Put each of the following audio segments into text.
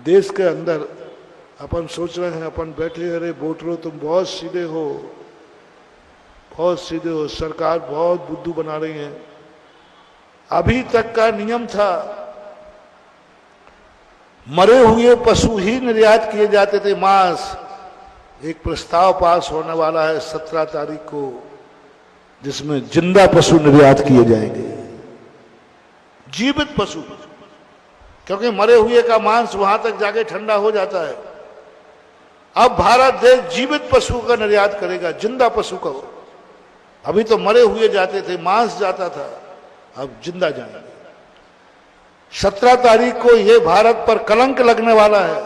देश के अंदर अपन सोच रहे हैं, अपन बैठे, अरे वोटरों तुम बहुत सीधे हो, बहुत सीधे हो, सरकार बहुत बुद्धू बना रही है। अभी तक का नियम था मरे हुए पशु ही निर्यात किए जाते थे, मांस। एक प्रस्ताव पास होने वाला है 17 तारीख को, जिसमें जिंदा पशु निर्यात किए जाएंगे, जीवित पशु, क्योंकि मरे हुए का मांस वहां तक जाके ठंडा हो जाता है। अब भारत देश जीवित पशु का निर्यात करेगा, जिंदा पशु का। अभी तो मरे हुए जाते थे, मांस जाता था, अब जिंदा जाएंगे। 17 तारीख को यह भारत पर कलंक लगने वाला है।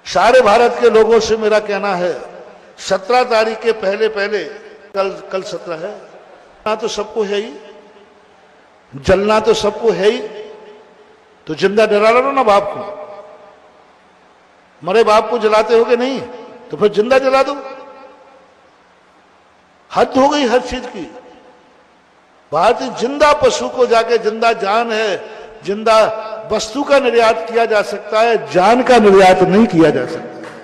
सारे भारत के लोगों से मेरा कहना है, 17 तारीख के पहले पहले, कल 17 है ना, तो सबको है ही, जलना तो सबको है ही, तो जिंदा डरा लो ना बाप को। मरे बाप को जलाते हो कि नहीं, तो फिर जिंदा जला दो। हद हो गई हर चीज की। भारतीय जिंदा पशु को जाके, जिंदा जान है, जिंदा वस्तु का निर्यात किया जा सकता है, जान का निर्यात नहीं किया जा सकता।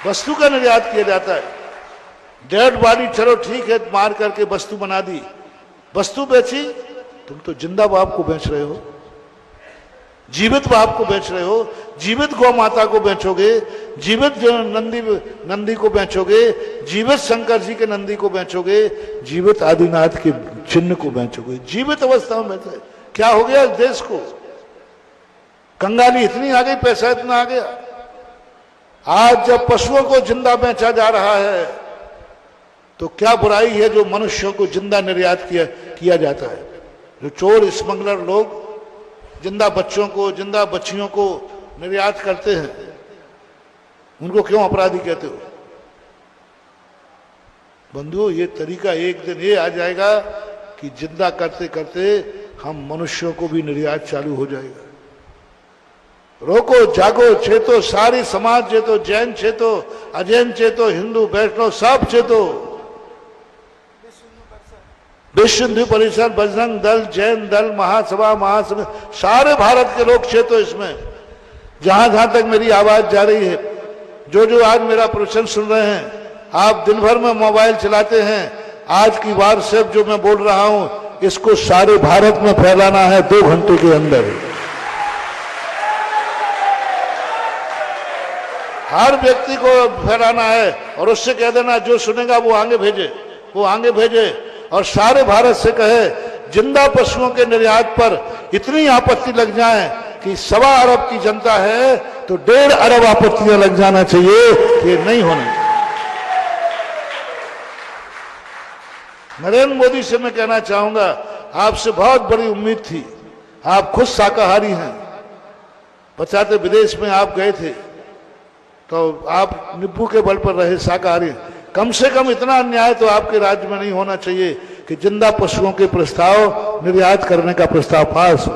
वस्तु का निर्यात किया जाता है। डेड बॉडी चलो ठीक है, मार करके वस्तु बना दी, वस्तु बेची, तुम तो जिंदा बाप को बेच रहे हो, जीवित बाप को बेच रहे हो, जीवित गौ माता को बेचोगे, जीवित नंदी को बेचोगे, जीवित शंकर जी के नंदी को बेचोगे, जीवित आदिनाथ के चिन्ह को बेचोगे, जीवित अवस्था में बेच रहे। क्या हो गया देश को? कंगाली इतनी आ गई, पैसा इतना आ गया। आज जब पशुओं को जिंदा बेचा जा रहा है, तो क्या बुराई है जो मनुष्यों को जिंदा निर्यात किया जाता है? जो चोर स्मगलर लोग जिंदा बच्चों को, जिंदा बच्चियों को निर्यात करते हैं, उनको क्यों अपराधी कहते हो? बंधुओं, ये तरीका एक दिन ये आ जाएगा कि जिंदा करते करते हम मनुष्यों को भी निर्यात चालू हो जाएगा। रोको, जागो, चेतो, सारी समाज चेतो, जैन चेतो, अजैन चेतो, हिंदू वैष्णव सब चेतो, विश्व हिंदू परिषद, बजरंग दल, जैन दल, महासभा, महासभा, सारे भारत के लोग चेतो इसमें। जहां जहां तक मेरी आवाज जा रही है, जो जो आज मेरा प्रवचन सुन रहे हैं, आप दिन भर में मोबाइल चलाते हैं, आज की व्हाट्सएप जो मैं बोल रहा हूं, इसको सारे भारत में फैलाना है 2 घंटे के अंदर। हर व्यक्ति को फैलाना है और उससे कह देना, जो सुनेगा वो आगे भेजे, वो आगे भेजे, और सारे भारत से कहे जिंदा पशुओं के निर्यात पर इतनी आपत्ति लग जाए कि 1.25 अरब की जनता है, तो 1.5 अरब आपत्तियां लग जाना चाहिए कि ये नहीं होने। नरेंद्र मोदी से मैं कहना चाहूंगा, आपसे बहुत बड़ी उम्मीद थी, आप खुद शाकाहारी हैं, बचाते विदेश में आप गए थे, तो आप नींबू के बल पर रहे, शाकाहारी। कम से कम इतना अन्याय तो आपके राज्य में नहीं होना चाहिए कि जिंदा पशुओं के प्रस्ताव निर्यात करने का प्रस्ताव पास हो।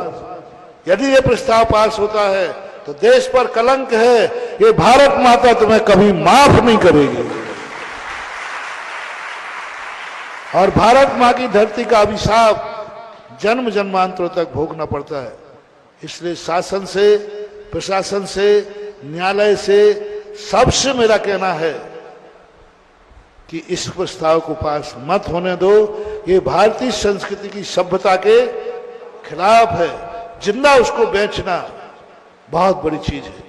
यदि ये प्रस्ताव पास होता है तो देश पर कलंक है, ये भारत माता तुम्हें कभी माफ नहीं करेगी, और भारत मां की धरती का अभिशाप जन्म जन्मांतरों तक भोगना पड़ता है। इसलिए शासन से, प्रशासन से, न्यायालय से, सबसे मेरा कहना है कि इस प्रस्ताव को पास मत होने दो। ये भारतीय संस्कृति की सभ्यता के खिलाफ है। जिंदा उसको बेचना बहुत बड़ी चीज है।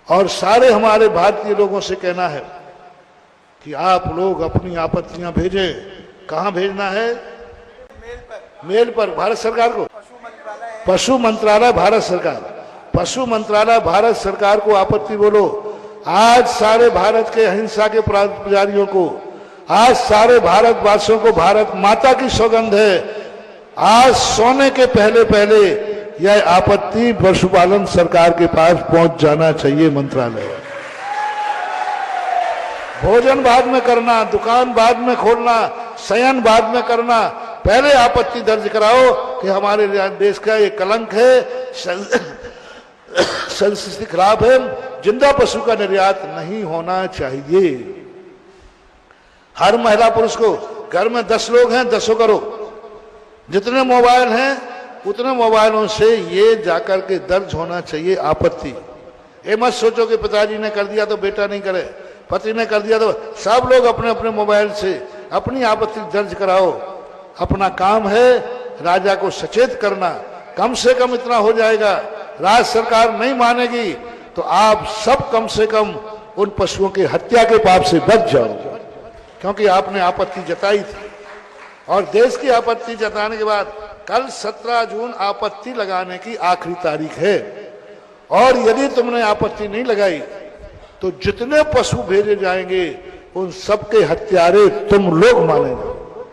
और सारे हमारे भारतीय लोगों से कहना है कि आप लोग अपनी आपत्तियां भेजें। कहां भेजना है? मेल पर भारत सरकार को, पशु मंत्रालय भारत सरकार, पशु मंत्रालय भारत सरकार को आपत्ति बोलो। आज सारे भारत के अहिंसा के पुजारियों को, आज सारे भारतवासियों को भारत माता की सौगंध है, आज सोने के पहले पहले यह आपत्ति पशुपालन सरकार के पास पहुंच जाना चाहिए। मंत्रालय भोजन बाद में करना, दुकान बाद में खोलना, शयन बाद में करना, पहले आपत्ति दर्ज कराओ कि हमारे देश का ये कलंक है, संस्कृति खराब है, जिंदा पशु का निर्यात नहीं होना चाहिए। हर महिला पुरुष को, घर में 10 लोग हैं 10 करो, जितने मोबाइल हैं उतने मोबाइलों से ये जाकर के दर्ज होना चाहिए आपत्ति। ये मत सोचो कि पिताजी ने कर दिया तो बेटा नहीं करे, पति ने कर दिया तो सब लोग अपने अपने मोबाइल से अपनी आपत्ति दर्ज कराओ। अपना काम है राजा को सचेत करना। कम से कम इतना हो जाएगा, राज्य सरकार नहीं मानेगी तो आप सब कम से कम उन पशुओं की हत्या के पाप से बच जाओ, क्योंकि आपने आपत्ति जताई थी। और देश की आपत्ति जताने के बाद कल 17 जून आपत्ति लगाने की आखिरी तारीख है। और यदि तुमने आपत्ति नहीं लगाई तो जितने पशु भेजे जाएंगे उन सबके हत्यारे तुम लोग माने जाओगे,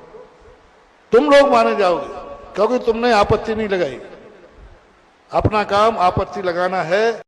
तुम लोग माने जाओगे, क्योंकि तुमने आपत्ति नहीं लगाई। अपना काम आपत्ति लगाना है।